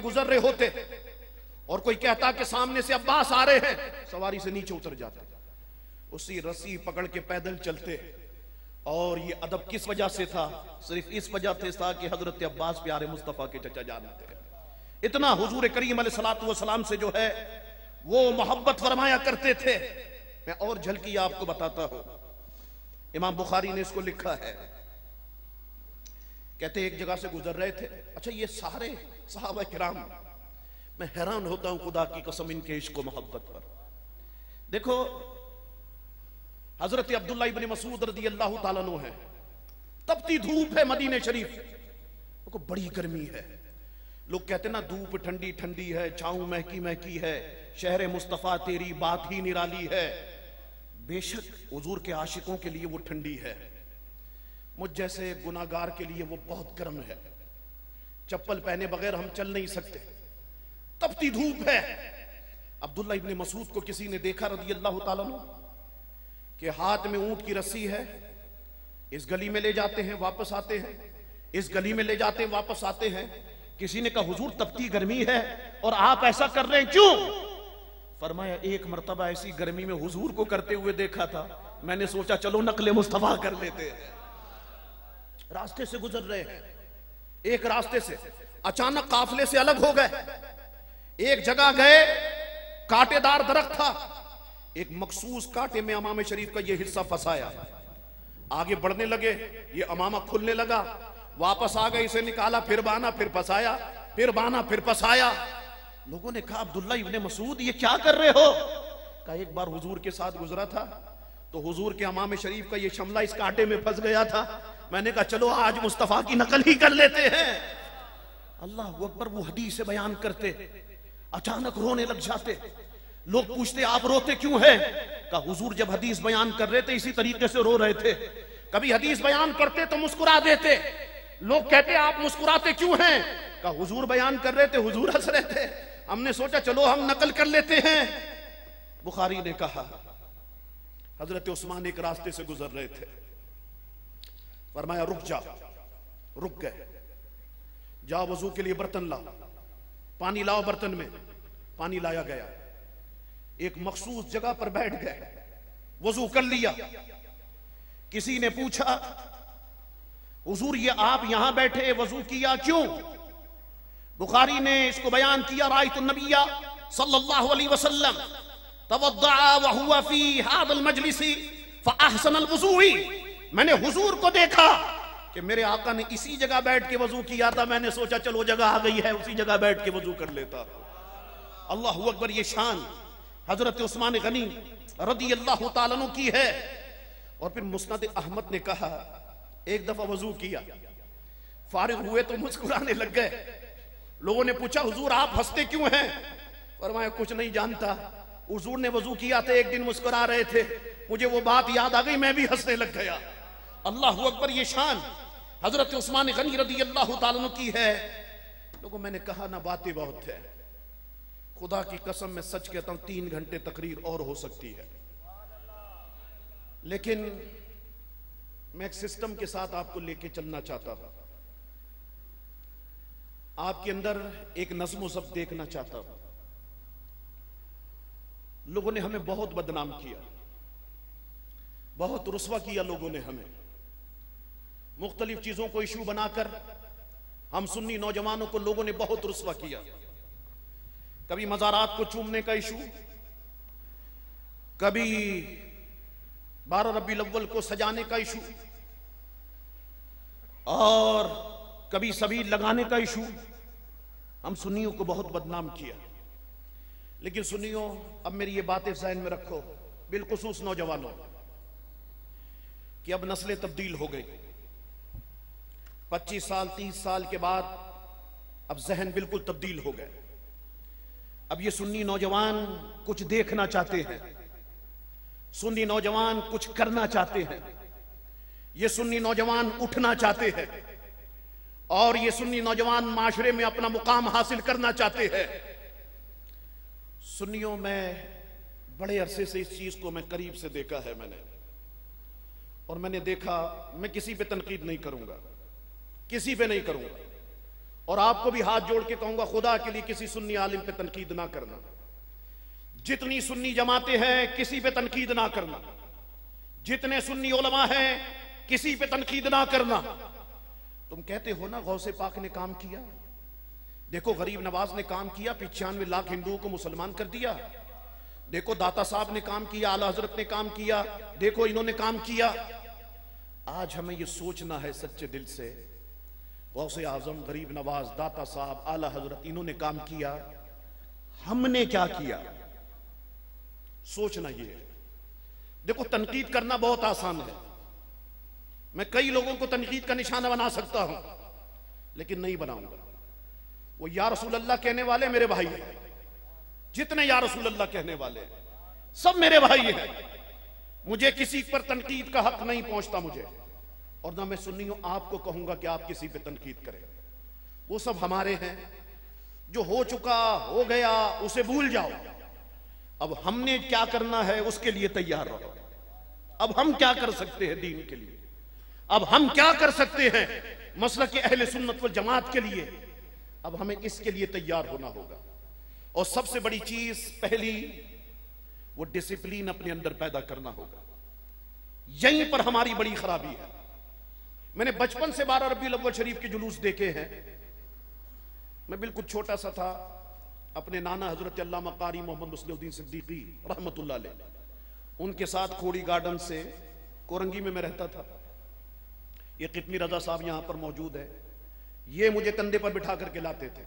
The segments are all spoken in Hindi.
गुजर रहे होते और कोई कहता कि सामने से अब्बास आ रहे हैं, सवारी से नीचे उतर जाते, उसी रस्सी पकड़ के पैदल चलते। और ये अदब किस वजह से था? सिर्फ इस वजह से था कि हजरत अब्बास प्यारे मुस्तफा के चचा जान थे। इतना हुजूर करीम अलैहिस्सलातु वस्सलाम से जो है वो मोहब्बत फरमाया करते थे। मैं और झलकी आपको बताता हूं, इमाम बुखारी ने इसको लिखा है। कहते एक जगह से गुजर रहे थे। अच्छा, ये सारे सहाबा किराम, मैं हैरान होता हूं खुदा की कसम इनके इश्क व मोहब्बत पर। देखो, हजरत अब्दुल्ला इब्न मसूद रज़ी अल्लाह ताला अन्हु है, तपती धूप है मदीने शरीफ, को बड़ी गर्मी है। लोग कहते ना धूप ठंडी ठंडी है, छाऊं महकी महकी है, शहर मुस्तफा तेरी बात ही निराली है। बेशक हुजूर के आशिकों के लिए वो ठंडी है, मुझ जैसे गुनाहगार के लिए वो बहुत गर्म है। चप्पल पहने बगैर हम चल नहीं सकते, तपती धूप है। अब्दुल्ला इब्न मसूद को किसी ने देखा रज़ी अल्लाह ताला अन्हु के हाथ में ऊंट की रस्सी है, इस गली में ले जाते हैं वापस आते हैं, इस गली में ले जाते हैं वापस आते हैं। किसी ने कहा हुजूर तपती गर्मी है और आप ऐसा कर रहे हैं क्यों? फरमाया एक मर्तबा ऐसी गर्मी में हुजूर को करते हुए देखा था, मैंने सोचा चलो नकले मुस्तफा कर लेते हैं। रास्ते से गुजर रहे हैं, एक रास्ते से अचानक काफिले से अलग हो गए। एक जगह गए, कांटेदार दरख्त था, एक मखसूस कांटे में अमामे शरीफ का ये हिस्सा फंसाया। आगे बढ़ने लगे, ये अमामा खुलने लगा, वापस आ गए, इसे निकाला, फिर बाना, फिर फंसाया, फिर बाना, फिर फंसाया। लोगों ने कहा अब्दुल्ला इब्ने मसूद ये क्या कर रहे हो? कहा एक बार हुजूर के साथ गुजरा था तो हुजूर के अमामे शरीफ का ये शमला इस कांटे में फंस गया था, मैंने कहा चलो आज मुस्तफा की नकल ही कर लेते हैं। अल्लाह अकबर, वो हदीस बयान करते, अचानक रोने लग जाते। लोग पूछते आप रोते क्यों हैं? कहा हुजूर जब हदीस बयान कर रहे थे इसी तरीके से रो रहे थे। कभी हदीस बयान करते तो मुस्कुरा देते, लोग कहते आप मुस्कुराते क्यों हैं? कहा हुजूर बयान कर रहे थे, हुजूर हंस रहे थे, हमने सोचा चलो हम नकल कर लेते हैं। बुखारी ने कहा हजरत उस्मान एक रास्ते से गुजर रहे थे, फरमाया रुक जा, रुक गए, जाओ वजू के लिए बर्तन लाओ, पानी लाओ, बर्तन में पानी लाया गया, एक मखसूस जगह पर बैठ गए, वजू कर लिया। किसी ने पूछा हुजूर ये आप यहां बैठे वजू किया क्यों? बुखारी ने इसको बयान किया, रायतु नबिया सल्लल्लाहु अलैहि वसल्लम तवद्दअ व हुवा फी हादल मजलिसी फअहसन वुज़ूई, मैंने हुजूर को देखा कि मेरे आका ने इसी जगह बैठ के वजू किया था, मैंने सोचा चलो जगह आ गई है उसी जगह बैठ के वजू कर लेता। अल्लाह अकबर, ये शान हजरत उस्मान गनी रज़ी अल्लाह ताला अन्हु की है। और फिर मुस्नद अहमद ने कहा एक दफा वजू किया, फारिग हुए तो मुस्कुराने लग गए। लोगों ने पूछा हुजूर आप हंसते क्यों हैं? फरमाया कुछ नहीं जानता, हुजूर ने वजू किया था, एक दिन मुस्कुरा रहे थे, मुझे वो बात याद आ गई, मैं भी हंसने लग गया। अल्लाह अकबर, ये शान हजरत उस्मान गनी रज़ी अल्लाह ताला अन्हु की है। लोगों, मैंने कहा ना बातें बहुत है, खुदा की कसम मैं सच कहता हूं 3 घंटे तकरीर और हो सकती है, लेकिन मैं एक सिस्टम के साथ आपको लेके चलना चाहता हूं, आपके अंदर एक नज़्म ज़ब्त देखना चाहता हूं। लोगों ने हमें बहुत बदनाम किया, बहुत रुस्वा किया, लोगों ने हमें मुख्तलिफ चीजों को इशू बनाकर हम सुन्नी नौजवानों को लोगों ने बहुत रुस्वा किया। कभी मज़ारात को चूमने का इशू, कभी 12 रबीउल अव्वल को सजाने का इशू, और कभी सभी लगाने का इशू। हम सुन्नियों को बहुत बदनाम किया। लेकिन सुन्नियों, अब मेरी ये बातें ज़हन में रखो, बिलखुसूस नौजवानों, कि अब नस्लें तब्दील हो गई। 25 साल 30 साल के बाद अब जहन बिल्कुल तब्दील हो गए। अब ये सुन्नी नौजवान कुछ देखना चाहते हैं, सुन्नी नौजवान कुछ करना चाहते हैं, ये सुन्नी नौजवान उठना चाहते हैं, और ये सुन्नी नौजवान माशरे में अपना मुकाम हासिल करना चाहते हैं। सुन्नियों में बड़े अरसे से इस चीज को मैं करीब से देखा है मैंने, और मैंने देखा, मैं किसी पे तनकीद नहीं करूंगा, किसी पे नहीं करूंगा, और आपको भी हाथ जोड़ के कहूंगा, खुदा के लिए किसी सुन्नी आलिम पे तनकीद ना करना। जितनी सुन्नी जमाते हैं किसी पे तनकीद ना करना, जितने सुन्नी उलमा हैं किसी पे तनकीद ना करना। तुम कहते हो ना गौसे पाक ने काम किया, देखो गरीब नवाज ने काम किया, 95 लाख हिंदुओं को मुसलमान कर दिया। देखो दाता साहब ने काम किया, आला हजरत ने काम किया, देखो इन्होंने काम किया। आज हमें यह सोचना है सच्चे दिल से, गौसे आजम, गरीब नवाज, दाता साहब, आला हजरत, इन्होंने काम किया, हमने क्या किया? सोचना यह है। देखो तनकीद करना बहुत आसान है, मैं कई लोगों को तनकीद का निशाना बना सकता हूं, लेकिन नहीं बनाऊंगा। वो या रसूल अल्लाह कहने वाले मेरे भाई हैं, जितने या रसूल अल्लाह कहने वाले हैं सब मेरे भाई हैं। मुझे किसी पर तनकीद का हक नहीं पहुंचता मुझे, और ना मैं सुन्नियों आपको कहूंगा कि आप किसी पे तनकीद करें। वो सब हमारे हैं, जो हो चुका हो गया उसे भूल जाओ। अब हमने क्या करना है उसके लिए तैयार रहो। अब हम क्या कर सकते हैं दीन के लिए, अब हम क्या कर सकते हैं मसलक के अहले सुन्नत वल जमात के लिए, अब हमें इसके लिए तैयार होना होगा। और सबसे बड़ी चीज पहली, वो डिसिप्लिन अपने अंदर पैदा करना होगा। यहीं पर हमारी बड़ी खराबी है। मैंने बचपन से 12 रबीउल अव्वल शरीफ के जुलूस देखे हैं। मैं बिल्कुल छोटा सा था, अपने नाना हजरत अल्लामा कारी मोहम्मद मुस्लिउद्दीन सिद्दीकी रहमतुल्लाह अलैह, उनके साथ खोड़ी गार्डन से कोरंगी में मैं रहता था। ये कितनी रजा साहब यहां पर मौजूद है, ये मुझे कंधे पर बिठा करके लाते थे।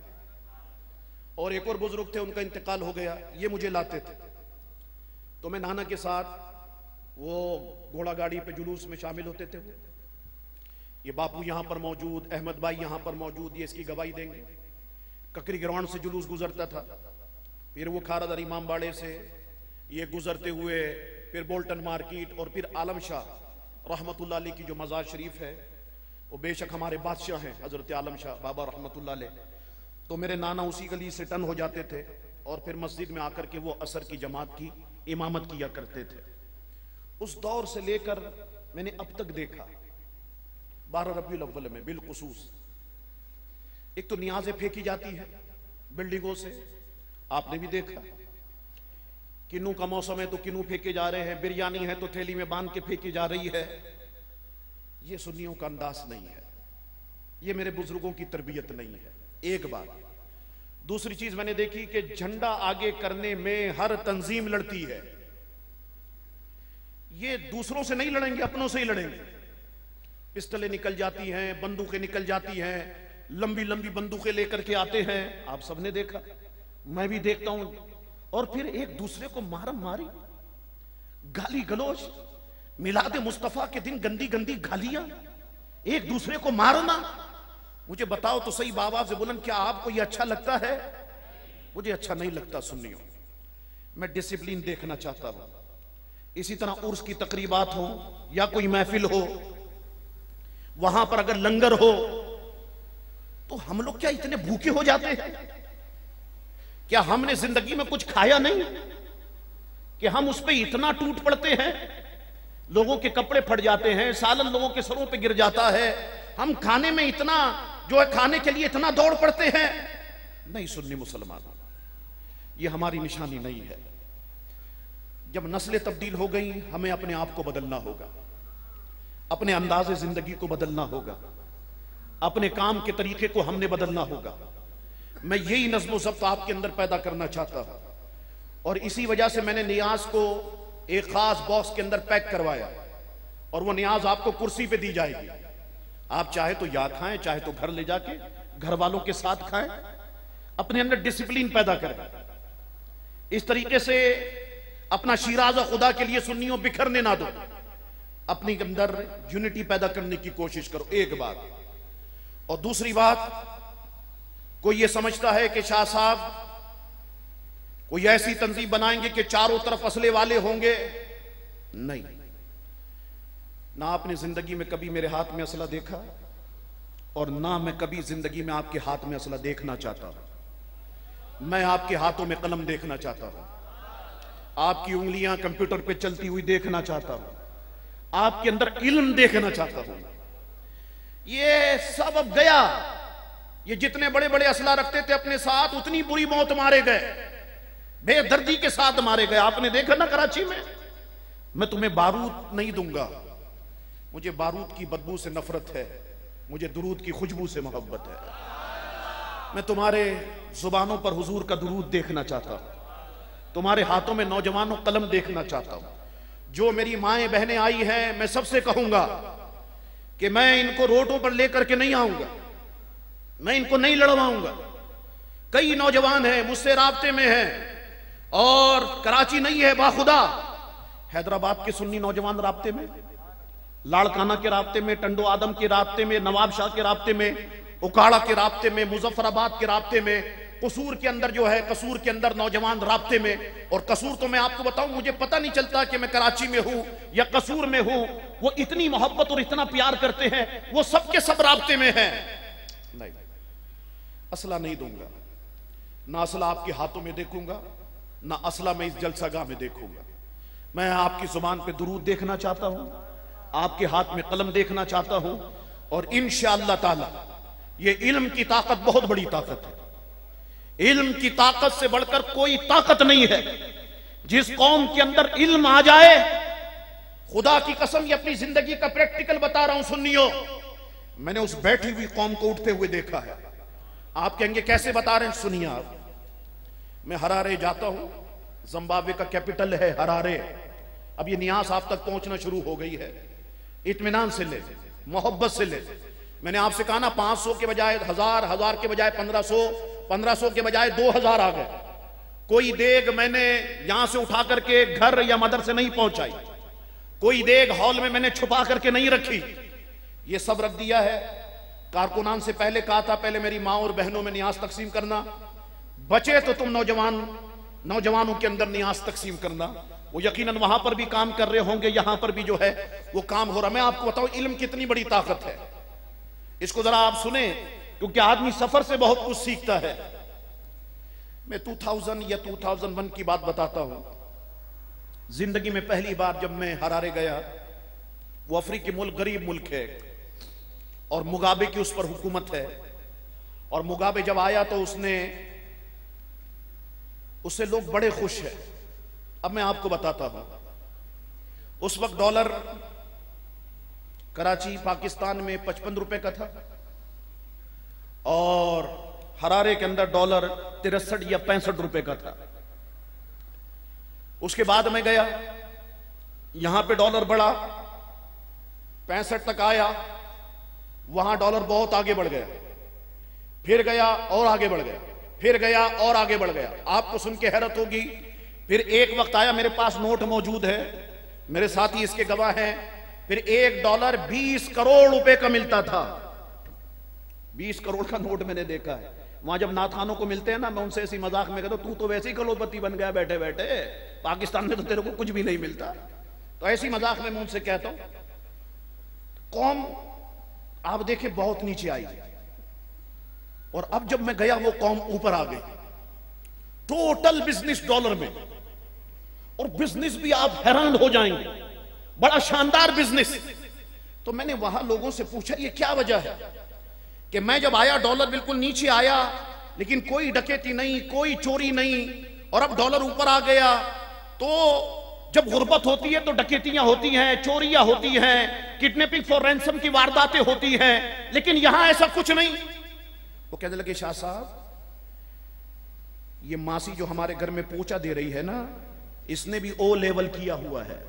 और एक और बुजुर्ग थे, उनका इंतकाल हो गया, ये मुझे लाते थे। तो मैं नाना के साथ वो घोड़ा गाड़ी पे जुलूस में शामिल होते थे। ये बापू यहां पर मौजूद, अहमद भाई यहां पर मौजूद, ये इसकी गवाही देंगे। ककरी ग्राउंड से जुलूस गुजरता था, फिर वो खारादर इमाम बाड़े से ये गुजरते हुए फिर बोल्टन मार्केट, और फिर आलम शाह रहमतुल्लाह अलैह की जो मज़ार शरीफ है, वो बेशक हमारे बादशाह हैं हजरत आलम शाह बाबा रहमतुल्लाह अलैह। तो मेरे नाना उसी गली से टर्न हो जाते थे और फिर मस्जिद में आकर के वो असर की जमात की इमामत किया करते थे। उस दौर से लेकर मैंने अब तक देखा 12 रबीउल अव्वल में बिलखुसूस, एक तो नियाज़ें फेंकी जाती है बिल्डिंगों से, आपने भी देखा। किन्नू का मौसम है तो किन्नू फेंके जा रहे हैं, बिरयानी है तो थैली में बांध के फेंकी जा रही है। ये सुन्नियों का अंदाज नहीं है, ये मेरे बुजुर्गों की तरबियत नहीं है, एक बात। दूसरी चीज मैंने देखी कि झंडा आगे करने में हर तंजीम लड़ती है। ये दूसरों से नहीं लड़ेंगे, अपनों से ही लड़ेंगे। पिस्टलें निकल जाती हैं, बंदूकें निकल जाती हैं, लंबी लंबी बंदूकें लेकर के आते हैं, आप सबने देखा, मैं भी देखता हूं। और फिर एक दूसरे को मारम मारी, गाली गलोच, मिलाद मुस्तफा के दिन गंदी गंदी गालियां, एक दूसरे को मारना। मुझे बताओ तो सही बाबा से बुलंद, क्या आपको यह अच्छा लगता है? मुझे अच्छा नहीं लगता सुन्नियों। मैं डिसिप्लिन देखना चाहता हूं। इसी तरह उर्स की तकरीबात हो या कोई महफिल हो, वहां पर अगर लंगर हो तो हम लोग क्या इतने भूखे हो जाते हैं? क्या हमने जिंदगी में कुछ खाया नहीं कि हम उस पर इतना टूट पड़ते हैं? लोगों के कपड़े फट जाते हैं, सालन लोगों के सरों पे गिर जाता है, हम खाने में इतना जो है खाने के लिए इतना दौड़ पड़ते हैं। नहीं सुन्नी मुसलमान, ये हमारी निशानी नहीं है। जब नस्लें तब्दील हो गई, हमें अपने आप को बदलना होगा, अपने अंदाज़े जिंदगी को बदलना होगा, अपने काम के तरीके को हमने बदलना होगा। मैं यही नज़्म ज़ब्त आपके अंदर पैदा करना चाहता हूं, और इसी वजह से मैंने नियाज को एक खास बॉक्स के अंदर पैक करवाया, और वो नियाज आपको कुर्सी पे दी जाएगी। आप चाहे तो या खाएं, चाहे तो घर ले जाके घर वालों के साथ खाएं। अपने अंदर डिसिप्लिन पैदा करें। इस तरीके से अपना शिराज़ खुदा के लिए सुन्नियों बिखरने ना दो, अपने अंदर यूनिटी पैदा करने की कोशिश करो, एक बात। और दूसरी बात, कोई ये समझता है कि शाह साहब कोई ऐसी तंजीम बनाएंगे कि चारों तरफ असले वाले होंगे, नहीं। ना आपने जिंदगी में कभी मेरे हाथ में असला देखा, और ना मैं कभी जिंदगी में आपके हाथ में असला देखना चाहता हूं। मैं आपके हाथों में कलम देखना चाहता हूं, आपकी उंगलियां कंप्यूटर पे चलती हुई देखना चाहता हूं, आपके अंदर इल्म देखना चाहता हूं। ये सब अब गया, ये जितने बड़े बड़े असला रखते थे अपने साथ, उतनी बुरी मौत मारे गए, बेदर्दी के साथ मारे गए। आपने देखा ना कराची में। मैं तुम्हें बारूद नहीं दूंगा, मुझे बारूद की बदबू से नफरत है, मुझे दुरूद की खुशबू से मोहब्बत है। मैं तुम्हारे जुबानों पर हुजूर का दुरूद देखना चाहता हूं, तुम्हारे हाथों में नौजवानों कलम देखना चाहता हूं। जो मेरी माएं बहनें आई हैं, मैं सबसे कहूंगा कि मैं इनको रोडों पर लेकर के नहीं आऊंगा, मैं इनको नहीं लड़वाऊंगा। कई नौजवान हैं मुझसे राब्ते में हैं, और कराची नहीं है, बाखुदा हैदराबाद के सुन्नी नौजवान राब्ते में, लाड़काना के राब्ते में, टंडो आदम के राब्ते में, नवाब शाह के राब्ते में, उकाड़ा के राब्ते में, मुजफ्फराबाद के राब्ते में, कसूर के अंदर जो है, कसूर के अंदर नौजवान राब्ते में। और कसूर तो मैं आपको बताऊं, मुझे पता नहीं चलता कि मैं कराची में हूं या कसूर में हूं। वो इतनी मोहब्बत और इतना प्यार करते हैं, वो सबके सब राब्ते में हैं। नहीं, असला नहीं दूंगा, ना असला आपके हाथों में देखूंगा, ना असला मैं इस जलसागाह में देखूंगा। मैं आपकी जुबान पे दुरूद देखना चाहता हूं, आपके हाथ में कलम देखना चाहता हूं, और इंशाअल्लाह ताला ये इल्म की ताकत बहुत बड़ी ताकत है। इल्म की ताकत से बढ़कर कोई ताकत नहीं है। जिस कौम के अंदर इल्म आ जाए, खुदा की कसम ये अपनी जिंदगी का प्रैक्टिकल बता रहा हूं सुन्नियों, मैंने उस बैठी हुई कौम को उठते हुए देखा है। आप कहेंगे कैसे बता रहे हैं, सुनिए आप। मैं हरारे जाता हूं, जिम्बाब्वे का कैपिटल है हरारे। अब ये नियास आप तक पहुंचना शुरू हो गई है। इत्मीनान से ले, मोहब्बत से ले। मैंने आपसे कहा ना 500 के बजाय 1000, 1000 के बजाय 1500, 1500 के बजाय 2000 आ गए। कोई देग मैंने यहां से उठा करके घर या मदरसे नहीं पहुंचाई, कोई देग हॉल में मैंने छुपा करके नहीं रखी, ये सब रख दिया है। कारकुनान से पहले कहा था, पहले मेरी मां और बहनों में नियाज तकसीम करना, बचे तो तुम नौजवानों के अंदर नियाज तकसीम करना। वो यकीनन वहां पर भी काम कर रहे होंगे, यहां पर भी जो है वो काम हो रहा। मैं आपको बताऊं इल्म कितनी बड़ी ताकत है, इसको जरा आप सुने, क्योंकि आदमी सफर से बहुत कुछ सीखता है। मैं 2000 या 2001 की बात बताता हूं। जिंदगी में पहली बार जब मैं हरारे गया, वो अफ्रीकी मुल्क, गरीब मुल्क है, और मुगाबे की उस पर हुकूमत है। और मुगाबे जब आया तो उससे लोग बड़े खुश हैं। अब मैं आपको बताता हूं, उस वक्त डॉलर कराची पाकिस्तान में 55 रुपए का था, और हरारे के अंदर डॉलर 63 या 65 रुपए का था। उसके बाद मैं गया, यहां पे डॉलर बढ़ा, 65 तक आया, वहां डॉलर बहुत आगे बढ़ गया, फिर गया और आगे बढ़ गया, फिर गया और आगे बढ़ गया। आपको सुन के हैरत होगी, फिर एक वक्त आया, मेरे पास नोट मौजूद है, मेरे साथी इसके गवाह हैं, फिर $1 20 करोड़ रुपए का मिलता था। 20 करोड़ का नोट मैंने देखा है। वहां जब नाथानों को मिलते हैं ना, मैं उनसे ऐसी मजाक में कहता हूं, तू तो वैसे ही करोड़पति बन गया बैठे बैठे, पाकिस्तान में तो तेरे को कुछ भी नहीं मिलता। तो ऐसी मजाक में मैं उनसे कहता हूं, कौम आप देखे बहुत नीचे आई, और अब जब मैं गया वो कौम ऊपर आ गई। टोटल बिजनेस डॉलर में, और बिजनेस भी आप हैरान हो जाएंगे, बड़ा शानदार बिजनेस। तो मैंने वहां लोगों से पूछा ये क्या वजह है कि मैं जब आया डॉलर बिल्कुल नीचे आया, लेकिन कोई डकैती नहीं, कोई चोरी नहीं, और अब डॉलर ऊपर आ गया। तो जब गुर्बत होती है तो डकैतियां होती हैं, चोरियां होती हैं, किडनैपिंग फॉर रैंसम की वारदातें होती हैं, लेकिन यहां ऐसा कुछ नहीं। वो कहने लगे, शाह साहब ये मासी जो हमारे घर में पोछा दे रही है ना, इसने भी O लेवल किया हुआ है,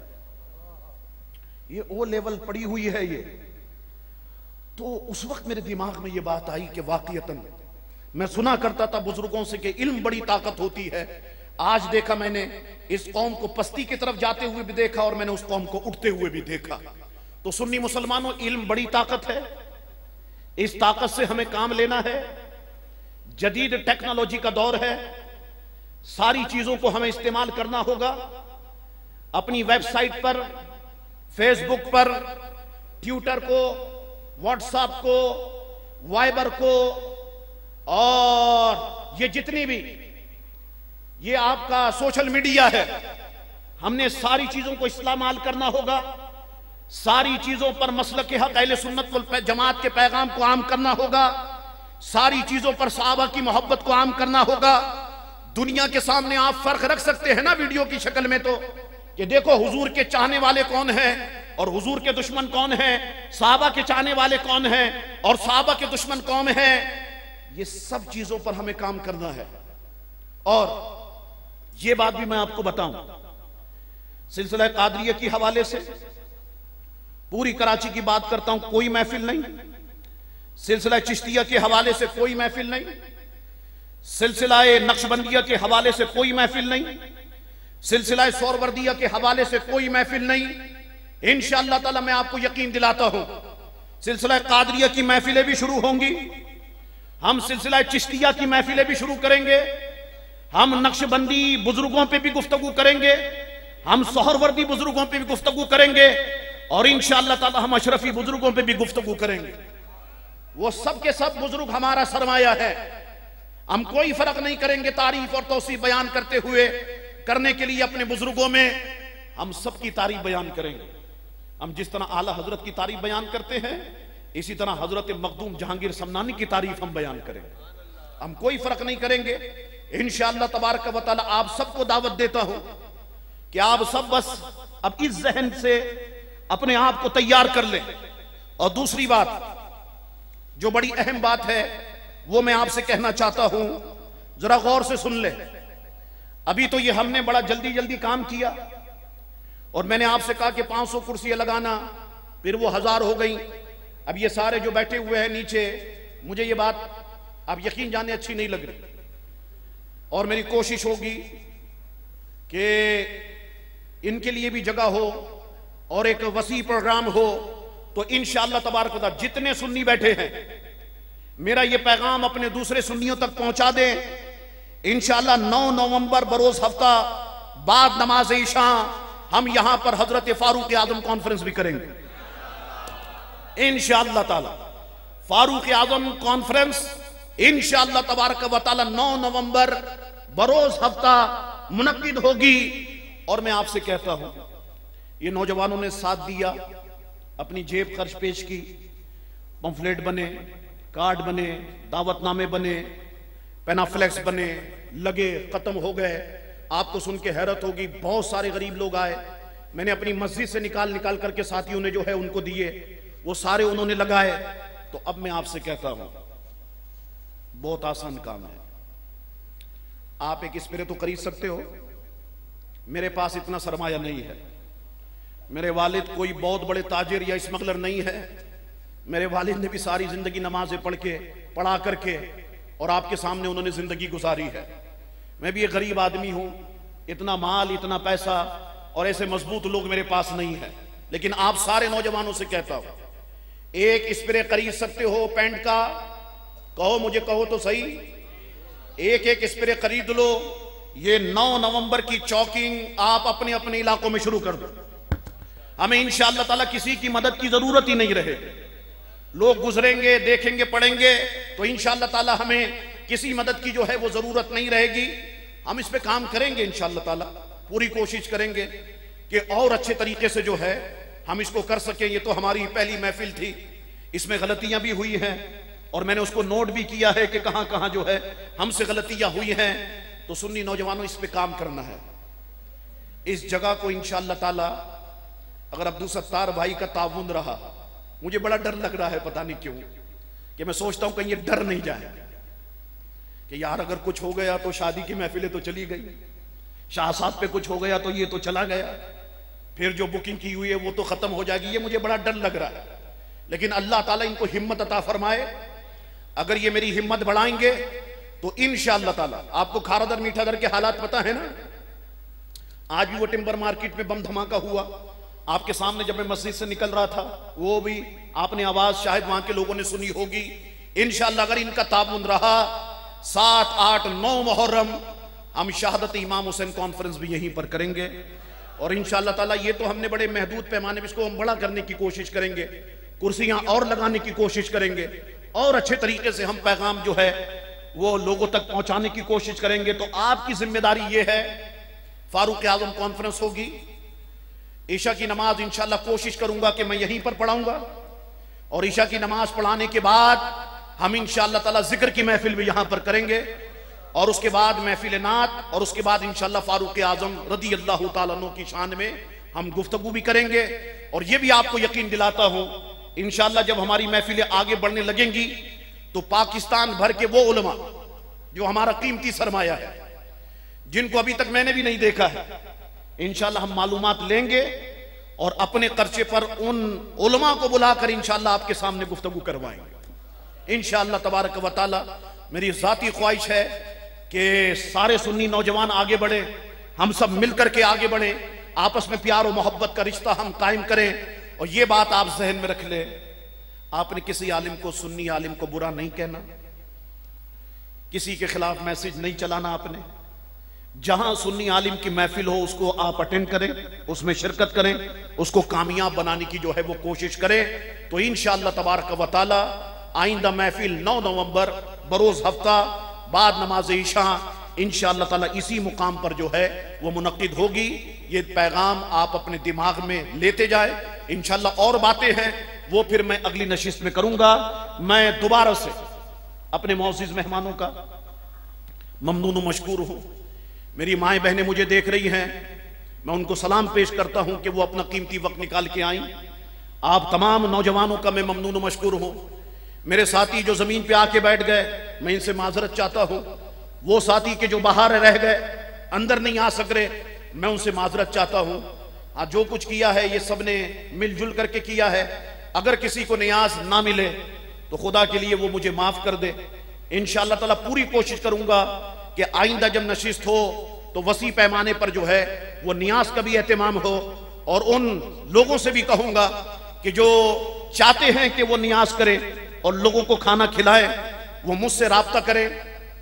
ये O लेवल पड़ी हुई है ये। तो उस वक्त मेरे दिमाग में ये बात आई कि वाकईतन मैं सुना करता था बुजुर्गों से कि इल्म बड़ी ताकत होती है। आज देखा मैंने, इस कौम को पस्ती की तरफ जाते हुए भी देखा, और मैंने उस कौम को उठते हुए भी देखा। तो सुन्नी मुसलमानों, इल्म बड़ी ताकत है, इस ताकत से हमें काम लेना है। जदीद टेक्नोलॉजी का दौर है, सारी चीजों को हमें इस्तेमाल करना होगा। अपनी वेबसाइट पर, फेसबुक पर, ट्विटर को, व्हाट्सएप को, वाइबर को, और ये जितनी भी ये आपका सोशल मीडिया है, हमने सारी चीजों को इस्तेमाल करना होगा। सारी चीजों पर मसलक हक अहले सुन्नत वल जमात के पैगाम को आम करना होगा। सारी चीजों पर सहाबा की मोहब्बत को आम करना होगा। दुनिया के सामने आप फर्क रख सकते हैं ना वीडियो की शक्ल में, तो कि देखो हुजूर के चाहने वाले कौन हैं और हुजूर के दुश्मन कौन हैं, सहाबा के चाहने वाले कौन हैं और सहाबा के दुश्मन कौन हैं। ये सब चीजों पर हमें काम करना है। और ये बात भी मैं आपको बताऊं, सिलसिला कादरिया के हवाले से पूरी कराची की बात करता हूं, कोई महफिल नहीं। सिलसिला चिश्तिया के हवाले से कोई महफिल नहीं। सिलसिला नक्शबंदिया के हवाले से कोई महफिल नहीं। सिलसिला सोहरवर्दिया के हवाले से कोई महफिल नहीं। इंशाअल्लाह ताला मैं आपको यकीन दिलाता हूं, सिलसिला कादरिया की महफिलें भी शुरू होंगी, हम सिलसिला चिश्तिया की महफिलें भी शुरू करेंगे, हम नक्शबंदी बुजुर्गों पे भी गुफ्तगू करेंगे, हम सोहरवर्दी बुजुर्गों पे भी गुफ्तगू करेंगे और इंशाअल्लाह ताला हम अशरफी बुजुर्गों पे भी गुफ्तगू करेंगे। वो सब के सब बुजुर्ग हमारा सरमाया है। हम कोई फर्क नहीं करेंगे तारीफ और तौसीफ बयान करते हुए, करने के लिए अपने बुजुर्गों में हम सबकी तारीफ बयान करेंगे। हम जिस तरह आला हजरत की तारीफ बयान करते हैं, इसी तरह हजरत मखदूम जहांगीर समनानी की तारीफ हम बयान करेंगे। हम कोई फर्क नहीं करेंगे। इंशाअल्लाह तबारक व तआला आप सबको दावत देता हूं कि आप सब बस अब इस जहन से अपने आप को तैयार कर लें। और दूसरी बात जो बड़ी अहम बात है वो मैं आपसे कहना चाहता हूं, जरा गौर से सुन ले। अभी तो ये हमने बड़ा जल्दी जल्दी काम किया और मैंने आपसे कहा कि 500 कुर्सियां लगाना, फिर वो 1000 हो गई। अब ये सारे जो बैठे हुए हैं नीचे, मुझे ये बात आप यकीन जाने अच्छी नहीं लग रही और मेरी कोशिश होगी कि इनके लिए भी जगह हो और एक वसी प्रोग्राम हो। तो इंशाअल्लाह तबारक व तआला जितने सुन्नी बैठे हैं, मेरा ये पैगाम अपने दूसरे सुन्नियों तक पहुंचा दें। इंशाअल्लाह 9 नवंबर बरोज हफ्ता बाद नमाज ईशा हम यहां पर हजरत फारूक आजम कॉन्फ्रेंस भी करेंगे इंशाअल्लाह ताला। फारूक आजम कॉन्फ्रेंस इंशाअल्लाह तबारक व तआला 9 नवंबर बरोज हफ्ता मुनक्किद होगी। और मैं आपसे कहता हूं, ये नौजवानों ने साथ दिया, अपनी जेब खर्च पेश की, पंफलेट बने, कार्ड बने, दावतनामे बने, पेनाफ्लेक्स बने, लगे, खत्म हो गए। आपको सुन के हैरत होगी, बहुत सारे गरीब लोग आए, मैंने अपनी मस्जिद से निकाल निकाल करके साथियों ने जो है उनको दिए, वो सारे उन्होंने लगाए। तो अब मैं आपसे कहता हूं, बहुत आसान काम है। आप एक स्प्रे तो खरीद सकते हो, मेरे पास इतना सरमाया नहीं है। मेरे वालिद कोई बहुत बड़े ताजिर या स्मगलर नहीं है। मेरे वालिद ने भी सारी जिंदगी नमाजें पढ़ा करके और आपके सामने उन्होंने जिंदगी गुजारी है। मैं भी एक गरीब आदमी हूं, इतना माल, इतना पैसा और ऐसे मजबूत लोग मेरे पास नहीं है। लेकिन आप सारे नौजवानों से कहता हूं, एक स्प्रे खरीद सकते हो पेंट का, कहो मुझे, कहो तो सही, एक स्प्रे खरीद लो। ये 9 नवंबर की चौकिंग आप अपने अपने इलाकों में शुरू कर दो। हमें इंशाअल्लाह ताला किसी की मदद की जरूरत ही नहीं रहे। लोग गुजरेंगे, देखेंगे, पढ़ेंगे, तो इंशाअल्लाह ताला हमें किसी मदद की जो है वो जरूरत नहीं रहेगी। हम इस पे काम करेंगे इंशाअल्लाह ताला, पूरी कोशिश करेंगे कि और अच्छे तरीके से जो है हम इसको कर सकें। ये तो हमारी पहली महफिल थी, इसमें गलतियां भी हुई हैं और मैंने उसको नोट भी किया है कि कहां कहां जो है हमसे गलतियां हुई हैं। तो सुन्नी नौजवानों, इस पे काम करना है। इस जगह को इंशाअल्लाह ताला अगर अब्दुल सत्तार भाई का ताउन रहा, मुझे बड़ा डर लग रहा है, पता नहीं क्यों, कि मैं सोचता हूं कहीं ये डर नहीं जाए कि यार अगर कुछ हो गया तो शादी की महफिलें तो चली गई, शाह साहब पे कुछ हो गया तो ये तो चला गया, फिर जो बुकिंग की हुई है वो तो खत्म हो जाएगी। ये मुझे बड़ा डर लग रहा है। लेकिन अल्लाह ताला इनको हिम्मत अता फरमाए। अगर ये मेरी हिम्मत बढ़ाएंगे तो इंशाअल्लाह ताला, आपको खारादर मीठादर के हालात पता है ना, आज भी वो टिम्बर मार्केट में बम धमाका हुआ, आपके सामने जब मैं मस्जिद से निकल रहा था, वो भी आपने आवाज शायद वहां के लोगों ने सुनी होगी। इंशाअल्लाह अगर इनका ताबुन रहा, 7, 8, 9 मुहर्रम हम शहादत इमाम हुसैन कॉन्फ्रेंस भी यहीं पर करेंगे। और इंशाअल्लाह ताला ये तो हमने बड़े महदूद पैमाने में इसको हम बड़ा करने की कोशिश करेंगे, कुर्सियां और लगाने की कोशिश करेंगे और अच्छे तरीके से हम पैगाम जो है वो लोगों तक पहुंचाने की कोशिश करेंगे। तो आपकी जिम्मेदारी ये है, फारूक आजम कॉन्फ्रेंस होगी, ईशा की नमाज इंशाअल्लाह कोशिश करूंगा कि मैं यहीं पर पढ़ाऊंगा और ईशा की नमाज पढ़ाने के बाद हम इंशाअल्लाह ताला जिक्र की महफिल भी यहां पर करेंगे और उसके बाद महफिल नात और उसके बाद इंशाअल्लाह फारूक आजम रदी अल्लाह ताला अन्हु की शान में हम गुफ्तगू भी करेंगे। और ये भी आपको यकीन दिलाता हूं इंशाअल्लाह जब हमारी महफिलें आगे बढ़ने लगेंगी तो पाकिस्तान भर के वो उलमा जो हमारा कीमती सरमाया है, जिनको अभी तक मैंने भी नहीं देखा है, इंशाअल्लाह हम मालूमात लेंगे और अपने खर्चे पर उन उलमा को बुलाकर इंशाअल्लाह आपके सामने गुफ्तगू करवाएंगे इंशाअल्लाह तबारक व तआला। मेरी जाती ख्वाहिश है कि सारे सुन्नी नौजवान आगे बढ़े, हम सब मिलकर के आगे बढ़े, आपस में प्यार और मोहब्बत का रिश्ता हम कायम करें। और ये बात आप जहन में रख ले, आपने किसी आलिम को, सुन्नी आलिम को बुरा नहीं कहना, किसी के खिलाफ मैसेज नहीं चलाना। आपने जहां सुन्नी आलिम की महफिल हो उसको आप अटेंड करें, उसमें शिरकत करें, उसको कामयाब बनाने की जो है वो कोशिश करें। तो इंशाअल्लाह तबारक व तआला आइंदा महफिल 9 नवंबर बरोज हफ्ता बाद नमाज ईशा इंशाअल्लाह ताला इसी मुकाम पर जो है वो मुनक्किद होगी। ये पैगाम आप अपने दिमाग में लेते जाए। इंशाअल्लाह और बातें हैं वो फिर मैं अगली नशिस्त में करूंगा। मैं दोबारा से अपने मौजूद मेहमानों का ममनून मशकूर हूं। मेरी माएँ बहनें मुझे देख रही हैं, मैं उनको सलाम पेश करता हूं कि वो अपना कीमती वक्त निकाल के आई। आप तमाम नौजवानों का मैं ममनून मशकूर हूं। मेरे साथी जो जमीन पे आके बैठ गए, मैं इनसे माजरत चाहता हूं। वो साथी के जो बाहर रह गए, अंदर नहीं आ सक रहे, मैं उनसे माजरत चाहता हूं। आज जो कुछ किया है ये सब ने मिलजुल करके किया है। अगर किसी को नियाज ना मिले तो खुदा के लिए वो मुझे माफ कर दे। इंशाअल्लाह ताला पूरी कोशिश करूंगा कि आइंदा जब नशिस्त हो तो वसी पैमाने पर जो है वो नियाज का भी एहतमाम हो। और उन लोगों से भी कहूंगा कि जो चाहते हैं कि वो नियाज करें और लोगों को खाना खिलाएं, वो मुझसे राब्ता करें।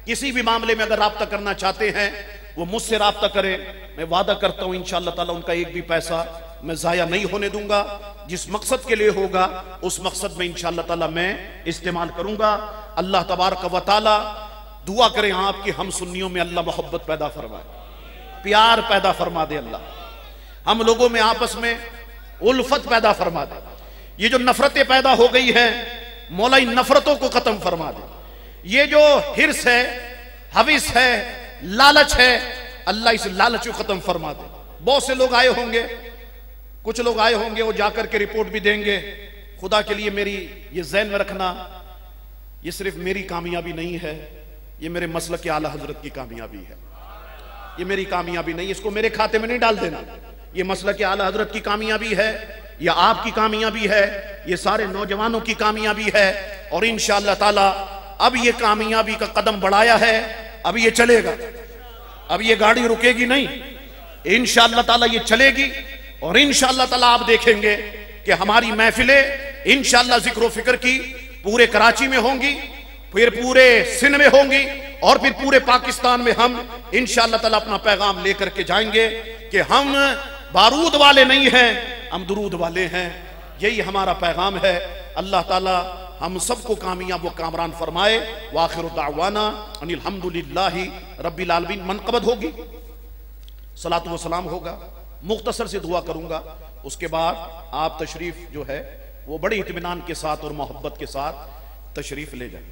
किसी भी मामले में अगर राब्ता करना चाहते हैं वो मुझसे राब्ता करें। मैं वादा करता हूं इंशाअल्लाह ताला उनका एक भी पैसा मैं जाया नहीं होने दूंगा। जिस मकसद के लिए होगा उस मकसद में इंशाअल्लाह ताला मैं इस्तेमाल करूंगा। अल्लाह तबारक व तआला दुआ करें आपकी हम सुन्नियों में अल्लाह मोहब्बत पैदा फरमाए, प्यार पैदा फरमा दे। अल्लाह हम लोगों में आपस में उल्फत पैदा फरमा दे। ये जो नफरतें पैदा हो गई हैं, मौला इन नफरतों को खत्म फरमा दे। ये जो हिर्स है, हविस है, लालच है, अल्लाह इस लालच को खत्म फरमा दे। बहुत से लोग आए होंगे, कुछ लोग आए होंगे वो जाकर के रिपोर्ट भी देंगे। खुदा के लिए मेरी ये ज़हन में रखना, ये सिर्फ मेरी कामयाबी नहीं है, ये मेरे मसलक के आला हजरत की कामयाबी है। ये मेरी कामयाबी नहीं, इसको मेरे खाते में नहीं डाल देना। ये मसलक के आला हजरत की कामयाबी है, या आपकी कामयाबी है, ये सारे नौजवानों की कामयाबी है। और इंशाअल्लाह ताला अब ये कामयाबी का कदम बढ़ाया है, अब ये चलेगा, अब ये गाड़ी रुकेगी नहीं, इंशाअल्लाह ताला ये चलेगी। और इंशाअल्लाह ताला आप देखेंगे कि हमारी महफिलें इंशाअल्लाह जिक्र फिक्र की पूरे कराची में होंगी, फिर पूरे सिंध में होंगी और फिर पूरे पाकिस्तान में हम इंशाअल्लाह ताला अपना पैगाम लेकर के जाएंगे कि हम बारूद वाले नहीं हैं, हम दुरूद वाले हैं। यही हमारा पैगाम है। अल्लाह ताला हम सबको कामयाब व कामरान फरमाए। वाखिर दावाना अनिल हम्दुलिल्लाहि रब्बिल आलमीन। मनक़बत होगी, सलात व सलाम होगा, मुख्तसर से दुआ करूंगा, उसके बाद आप तशरीफ जो है वो बड़े इत्मीनान के साथ और मोहब्बत के साथ तशरीफ ले जाए।